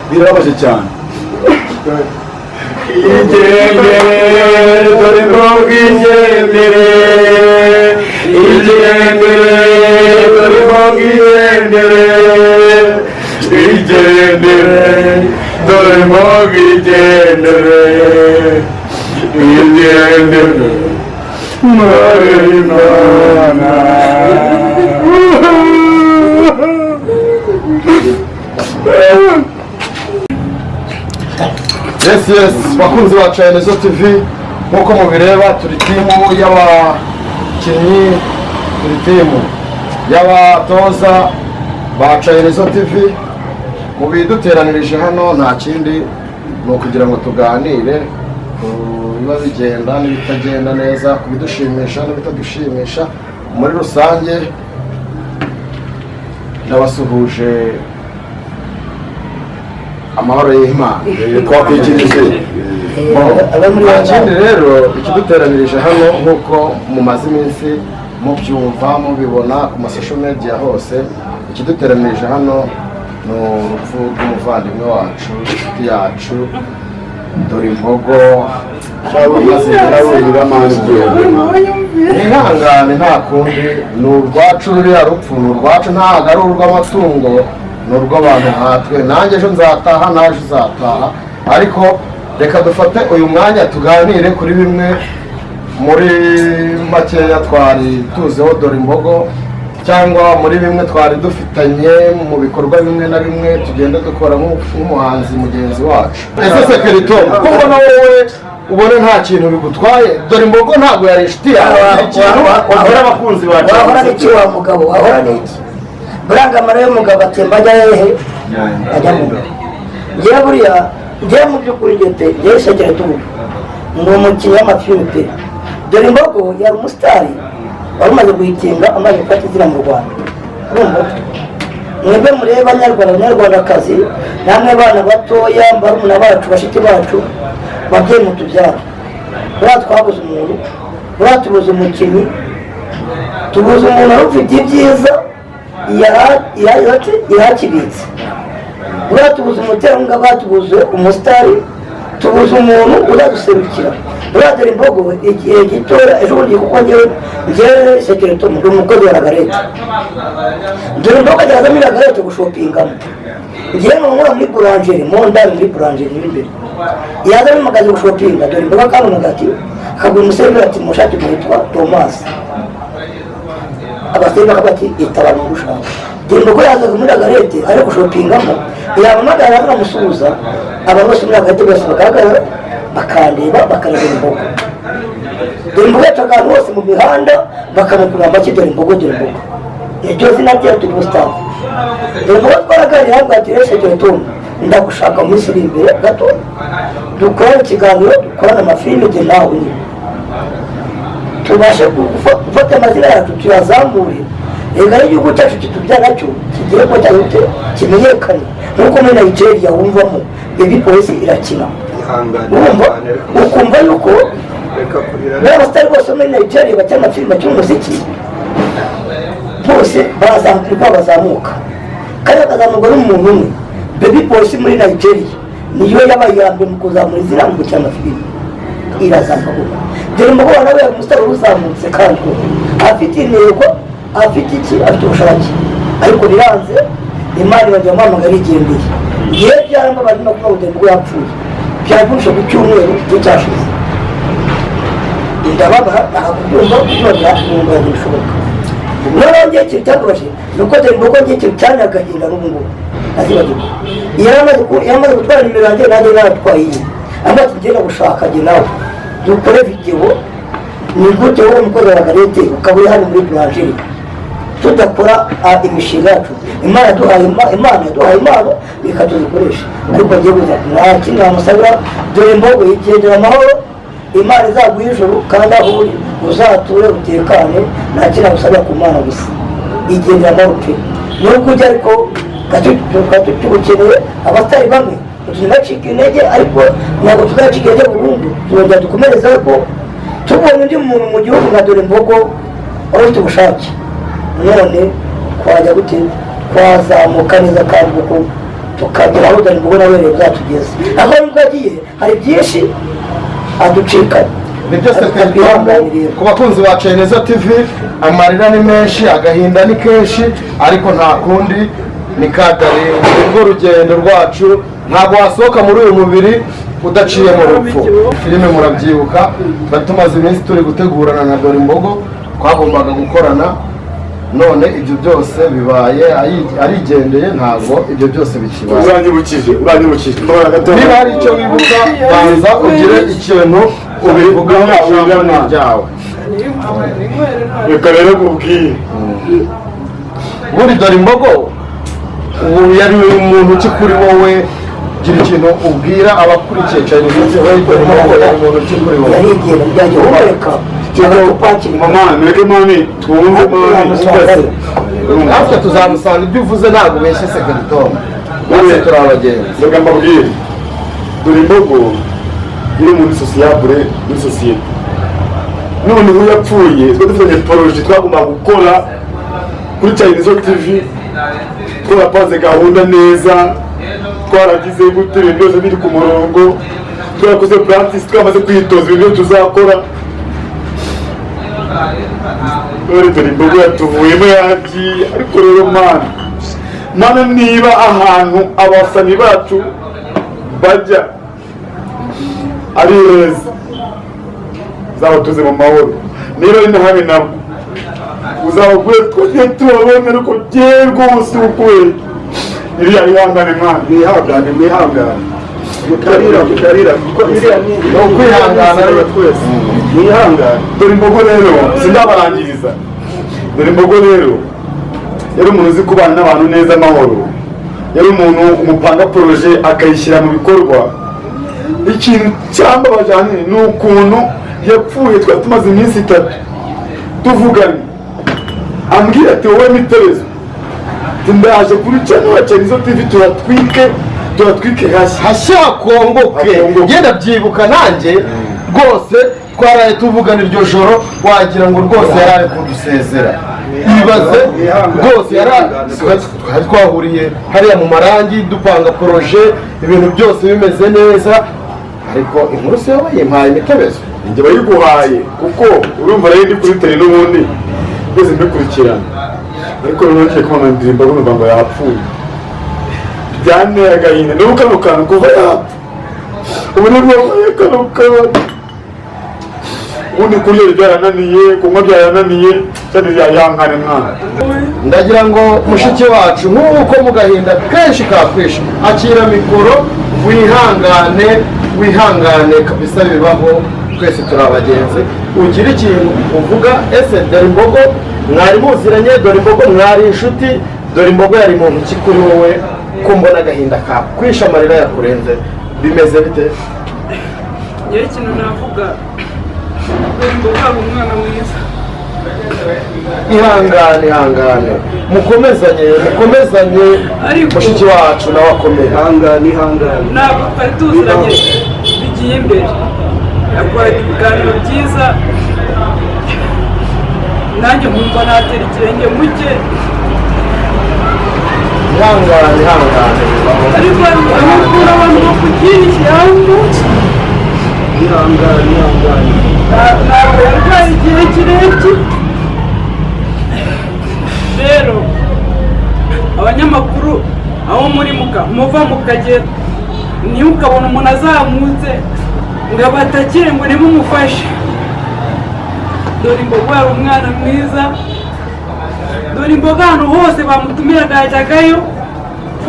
birabaje cyane. Igendere dore mbogo igendere, igendere dore mbogo igendere, igendere dore mbogo igendere, igendere Marina. Yes, bakunzi ba Chayenezo TV, nkuko mubireba turi timu y'abakinnyi, turi timu y'abatoza ba Chayenezo TV. Mu biduteranirije hano nta kindi ni ukugira ngo tuganire biba bigenda n'ibitagenda neza, kubidushimisha n'ibitadushimisha. Muri rusange ndabasuhuje amahoro y'Imana twakwikirije. Ikindi rero ikiduteranirije hano nk'uko mumaze iminsi mubyumva mubibona ku masosho media hose, ikiduteranirije hano ni urupfu rw'umuvandimwe wacu, inshuti yacu Dorimbogo. Ihangane nta kundi, ni urwacu ruriya rupfu, ni urwacu, ntabwo ari urw'amatungo, ni urw'abantu nkatwe. Nanjye ejo nzataha, naje uzataha, ariko reka dufate uyu mwanya tuganire kuri bimwe muri makeya twari tuziho Dorimbogo, cyangwa muri bimwe twari dufitanye mu bikorwa bimwe na bimwe tugenda dukora nk'umuhanzi mugenzi wacu. Ese Sekirito, ko mbona wowe ubone nta kintu bigutwaye? Dorimbogo ntabwo yari inshuti yawe, wahora abakunzi bacu. Wahora n'iki wa mugabo, wahora n'iki? Burangamara y'umugabo atemba ajya hehe? Ajya mu mbere. Njyewe buriya, njyewe mu by'ukuri njyewe Sekirito ni umukinnyi w'amafilime pe. Dorimbogo yari umusitari wari umaze guhitinga, amaze gufata izina mu Rwanda. Urumva? Mwebwe mureba Abanyarwandakazi, namwe bana batoya, barumuna bacu, bashiki bacu, babyeyi mutubyara. Buriya twabuze umuntu, buriya tubuze umukinnyi, tubuze umuntu wari ufite ibyiza yahakibitse. Buriya tubuze umuterankunga, tubuze umusitari, tubuze umuntu uzaduserukira. Buriya Dorimbogo igihe gitoya ejo bundi, kuko njyewe Sekirito ndi umukozi wa Lagarete. Dorimbogo ajyaga muri Lagarete gushopingamo. Njyewe nkora muri Boulangerie, mondari muri Boulangerie n'imbere. Yaza muri magazi gushopinga, Dorimbogo akamunaga ati, akabwira umusore ati mushake mwitwa Thomas. Abasore bakabati itabara mu gushaka. Dorimbogo yazaga muri Lagarete ari gushopingamo, yabamagara akamusuhuza, aba bose muri Lagarete bose bakahagarara bakandeba, bakareba Dorimbogo. Dorimbogo yacaga ahantu hose mu mihanda bakamukura amaki Dorimbogo. Iryo zina rye turi Gustave. Dorimbogo twaraganira avuga ati rese Sekirito, ndagushaka mu minsi iri imbere gato dukorana ikiganiro, dukorana amafilime de nawe nyine tubashe gufata amazina yacu tuyazamure. Ega n'igihugu cyacu kitubya nacyo kigiye kuba cyahite kimenyekane, nk'uko muri Nigeria wumvamo baby polisi irakina, ukumva yuko n'abasitari bose muri Nigeria bakina amafilime cy'umuziki bose bazamuka, kandi bakazamurwa n'umuntu umwe. Baby polisi muri Nigeria niyo yabaye iya mbere mu kuzamura izina mu gukina amafilime, irazamuka. Dorimbogo nawe umusitari uzamutse kandi afite intego, afite iki, afite ubushake, ariko biranze Imana irajya muhamagara igendeye. Igihe byaramba bari no kuba Dorimbogo yapfuye, byavunje ku cyumweru cyashize. Ndababara nakakubyumva none numva ntibishoboka. Noneho ngiye ikintu cyakubaje ni uko Dorimbogo ngiye ikintu cyane agahinda n'ubu ngubu azibagirwa. Yamaze gutwara nimero yanjye, nanjye naratwaye iye, amaze kugenda gushaka njye nawe dukore videwo. Ni gute wowe umukozi wa Lagarete ukaba uri hano muri Boulangerie tudakora imishinga yacu? Imana yaduhaye impano reka tuzikoreshe, ariko ngiye kuza nta kindi namusabira. Dorimbogo yigendera amahoro, Imana izaguha ijuru, kandi aho uri uzature utekane, nta kindi nagusabira ku Mana gusa. Igendera amahoro pe, nubwo ujya ariko tugukeneye abasitari bamwe ntibacike intege, ariko ntabwo tuzacika intege burundu, tuzongera dukomereza ko tubonye undi muntu mu gihugu nka Dorimbogo ufite ubushake, none twajya gute twazamuka neza kandi kuko tukagera aho dore mbona nawe rero byatugeze aho nibwo agiye hari byinshi aducikana ni byose twebwe ku bakunzi ba Cyeneza TV amarira ni menshi agahinda ni kenshi ariko nta kundi ni kadari urwo rugendo rwacu ntabwo wasohoka muri uyu mubiri udaciye mu rupfu filime murabyibuka tumaze iminsi turi gutegurana na Dore Imbogo twagombaga gukorana none ibyo byose bibaye arigendeye ntabwo ibyo byose bikibaye uranyibukije niba hari icyo wibuka banza ugire ikintu ubivugaho ijambo ryawe reka rero kubwiye buri Dore Imbogo ubu yari umuntu ki kuri wowe gira ikintu ubwira abakurikiye cyane Dore Imbogo yari umuntu ki kuri wowe yarigenda byajya umureka mama mureke mami twumve mami natwe tuzamusanga ibyo uvuze ntabwo ubeshye sekaritomu natwe turi abagenzi reka mbabwire Dore Imbogo iri muri sosiyabure muri sosiyete none ubu yapfuye twe dufitanye poroje twagomba gukora kuri Cyeneza TV twarapanze gahunda neza twaragize gute ibintu byose biri ku murongo twarakoze practice twamaze kwitoza ibintu tuzakora Dore Imbogo yatuvuyemo yagiye ariko rero mana niba ahantu abasani bacu bajya ari heza uzaba tuze mu mahoro niba ari na habi nabwo uzaba guhe twongeye tubabone ariko jye rwose ukubera iriya ihangane mwana mwihangane mutarira kuko iriya ni ukwihangana rero twese mwihangane Dore Imbogo rero sindabarangiriza Dore Imbogo rero yari umuntu uzi kubana n'abantu neza amahoro yari umuntu umupanga poroje akayishyira mu bikorwa ikintu cyambabaje ahanini ni ukuntu yapfuye twari tumaze iminsi 3 tuvuganye ambwira ati wowe Mitebezo ndaje kuri channel ya Cyeneza TV turatwike hashya kongoke genda byibuka nanjye rwose twaraye tuvugana iryo joro wagira ngo rwose yarari kudusezera ibaze rwose twari twahuriye hariya mu marangi dupanga poroje ibintu byose bimeze neza ariko inkuru se yabaye yimpaye Mitebezo njye bayiguhaye kuko urumva rero ndi kuri tele n'ubundi byose mbikurikirana ariko rero ngiye kubona Dore Imbogo numva ngo yapfuye byanteye agahinda n'ubu kano kantu kuva yapfa ubu nibwo kano kantu ubundi kurya byarananiye kunywa byarananiye cyane yayangane mwana ndagira ngo mushiki wacu nk'uko mu gahinda kenshi kakwishe akira mikoro wihangane kabisa bibaho twese turi abagenzi ugira ikintu uvuga ese Dore Imbogo mwari muziranye Dore Imbogo mwari inshuti Dore Imbogo yari muntu ki kuri wowe ko mbona agahinda kakwishe amarira yakurenze bimeze bite yewe ikintu navuga Dore Imbogo ari umwana mwiza ihangane mukomezanye mushiki wacu nawe akomeye ihangane ntabwo twari tuziranye bigiye imbere yakoraga ibiganiro byiza nanjye nkumva natera ikirenge muke ihangane ariko abakura abantu bakugira ishyamba ihangane ntabwo yarwaye igihe kirekire rero abanyamakuru aho muri muva mukagera niyo ukabona umuntu azamutse ngo abatakire ngo nimumufashe Dore Imbogo yari umwana mwiza Dore Imbogo ahantu hose bamutumiraga yajyagayo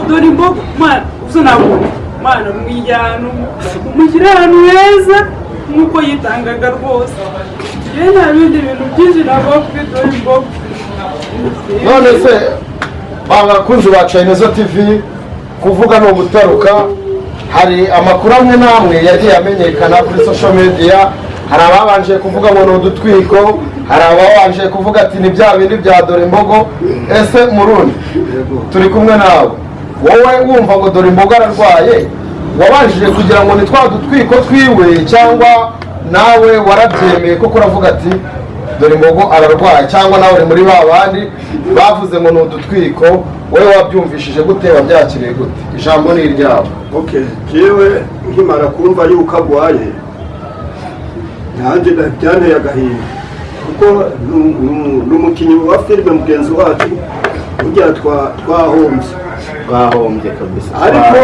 Dore Imbogo mana uzunamubona mana umushyire ahantu heza nk'uko yitangaga rwose yewe nta bindi bintu byinshi navuga kuri Dore Imbogo none se abakunzi ba Cyeneza TV kuvuga no gutaruka hari amakuru amwe n'amwe yagiye amenyekana kuri social media hari ababanje kuvuga ngo ni udutwiko hari ababanje kuvuga ati ni bya bindi bya Dore Imbogo ese Murundi turi kumwe nawe wowe wumva ngo Dore Imbogo ararwaye wabanjije kugira ngo ni twa dutwiko twiwe cyangwa nawe warabyemeye koko uravuga ati dore imbogo ararwaye, cyangwa nawe uri muri ba bandi bavuze ngo ni udutwiko, wowe wabyumvishije gute, wabyakiriye gute? Ijambo ni iryabo. Okay, jewe nkimara kumva yuko agwaye nanjye byanteye agahinda, kuko ni umukinnyi wa filime mugenzi wacu burya twahombye kabisa, ariko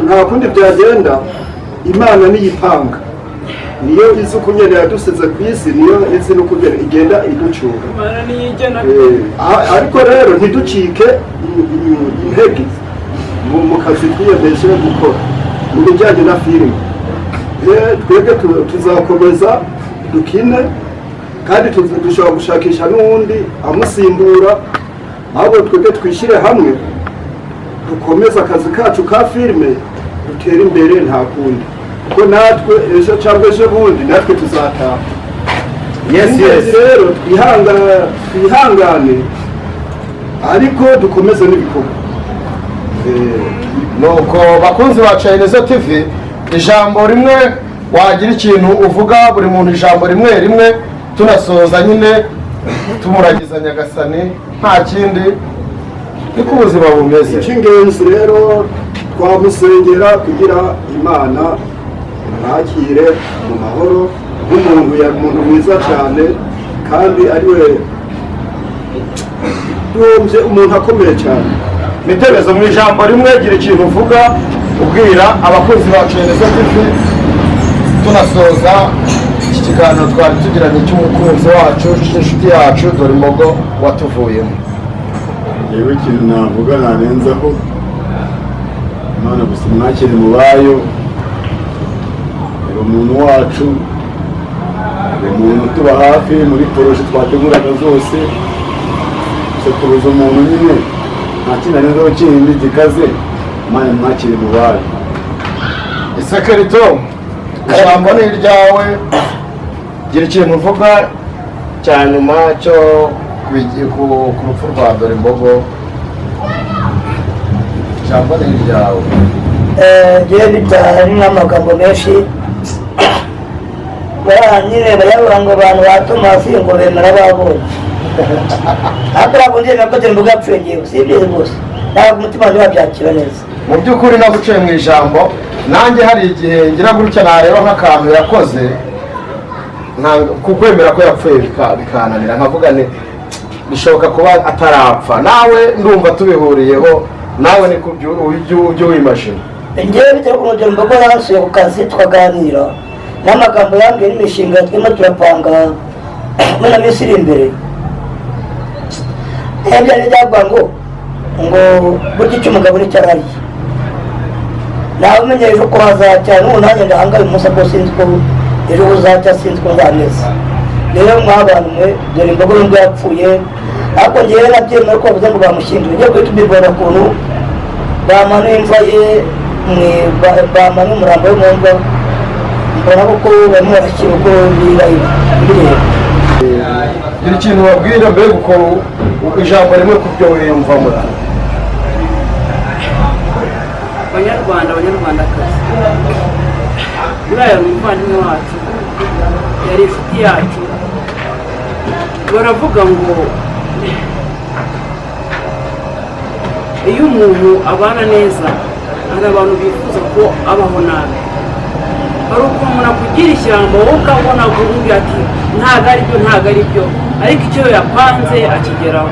nta kundi byagenda. Imana niyipanga, niyo izi ukunyene yadusize ku isi, niyo izi n'ukugera igenda iducura. Ariko rero ntiducike intege mu kazi twiyemeje gukora mu bijyanye na filime. Twebwe tuzakomeza dukine, kandi dushobora gushakisha n'uwundi amusimbura, ahubwo twebwe twishyire hamwe dukomeze akazi kacu ka filime, dutere imbere nta kundi, kuko natwe ejo cyangwa ejo bundi natwe tuzataha. Rero twihangane ariko dukomeze n'ibikorwa. Nuko bakunzi ba Chineza TV, ijambo rimwe wagira ikintu uvuga, buri muntu ijambo rimwe rimwe, tunasoza nyine tumuragiza Nyagasani, nta kindi, niko ubuzima bumeze. Icy'ingenzi rero twamusengera kugira Imana mwakire mu mahoro, nk'umuntu mwiza cyane, kandi ariwe duhombye umuntu akomeye cyane. Mitebezo, mu ijambo rimwe gira ikintu uvuga ubwira abakozi ba Chineza TV, tunasoza iki kiganiro twari tugiranye cy'umukunzi wacu, cy'inshuti yacu dore imbogo watuvuyemo. yewe ikintu navuga narenzaho, Imana gusa mwakire mu bayo, umuntu wacu, umuntu tuba hafi muri poroje twateguraga zose, tubuze umuntu nyine nta kindi arenzaho kindi gikaze. Imana mwakire mu bayo. Isekerito, ijambo ni iryawe, gira ikintu uvuga cya nyuma cyo ku rupfu rwa dore imbogo. Ijambo ni iryawe. Ngewe bitari n'amagambo menshi, nyine bayavuga ngo abantu ba Tomasi ngo bemera babonye. Ariko ntabwo ndemera ko dore imbogo yapfuye ngewe, si ibyo rwose, ntabwo umutima wanjye wabyakira neza. Mu by'ukuri naguciye mu ijambo, nanjye hari igihe ngira gutya nareba nk'akantu yakoze, kukwemera ko yapfuye bikananira, nkavuga ni bishoboka kuba atarapfa. Nawe ndumva tubihuriyeho, nawe ni ujye wimashina. Ngewe bitewe ko dore imbogo yansuye ku kazi tukaganira, n'amagambo yambwiye n'imishinga twema turapanga muri na minsi iri imbere. Byari byavuga ngo burya icyo umugabo nicyo arariye. Nawe umenye ejo ko hazacya, n'ubu nanjye ndahangaye umunsi ko sinzi ko ejo buzacya, sinzi ko nzameze. Rero mwabantu mwe, dore imbogo y'ubwo yapfuye, ariko ngewe nabyemera ko bavuze ngo bamushyinguye. Ngiye guhita ubibona ukuntu bamanuye imva ye, bamanuye umurambo we mu mva, mbona kuko barimo barashyira uko bireba. Gira ikintu wabwira mbega uko ijambo rimwe ku byo wiyumvamo. Banyarwandakazi, uriya ni umuvandimwe wacu, yari inshuti yacu. Baravuga ngo iyo umuntu abana neza, hari abantu bifuza ko abaho nabi. Hari ukuntu umuntu akugira ishyamba wowe ukabona kuvuga ati ntabwo ari byo, ariko icyo yapanze akigeraho.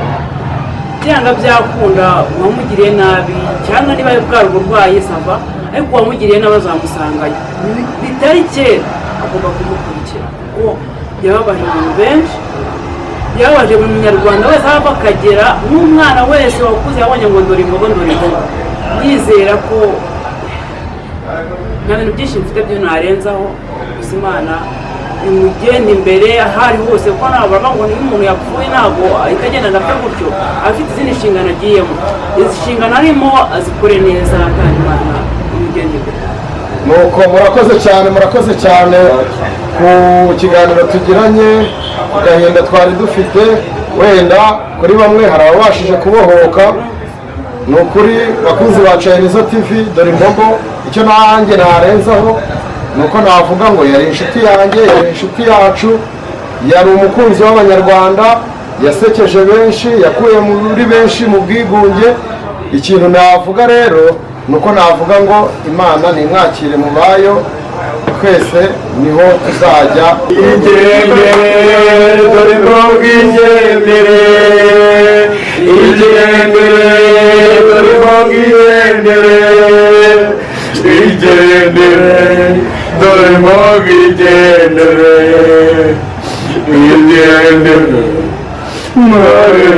Byanga byakunda uwamugiriye nabi, cyangwa niba bwari uburwayi sava, ariko uwamugiriye nabi azamusangayo. Bitari kera agomba kumukurikira, kuko yababaje abantu benshi, yababaje buri munyarwanda wese aho akagera, n'umwana wese wakuze yabonye ngo dore imbogo. Yizera ko nta bintu byinshi mfite byo narenzaho, gusa Imana imugenda imbere aho ari hose, kuko ntabwo baravuga ngo niyo umuntu yapfuye ntabwo ahita agenda agapfa gutyo, afite izindi nshingano agiyemo. Izi nshingano arimo azikore neza, kandi Imana imugenda imbere. Nuko murakoze cyane ku kiganiro tugiranye, agahinda twari dufite, wenda kuri bamwe hari ababashije kubohoka. Ni ukuri bakunzi ba Chineza TV, dore imbogo icyo nanjye narenzaho nuko navuga ngo yari inshuti yanjye, yari inshuti yacu, yari umukunzi w'abanyarwanda, yasekeje benshi, yakuye muri benshi mu bwigunge. Ikintu navuga rero ni uko navuga ngo Imana nimwakire mu bayo, twese niho tuzajya. Igendere dore mboga igendere, igendere dore mboga igendere, igendere dore mboga igendere, igendere Imana.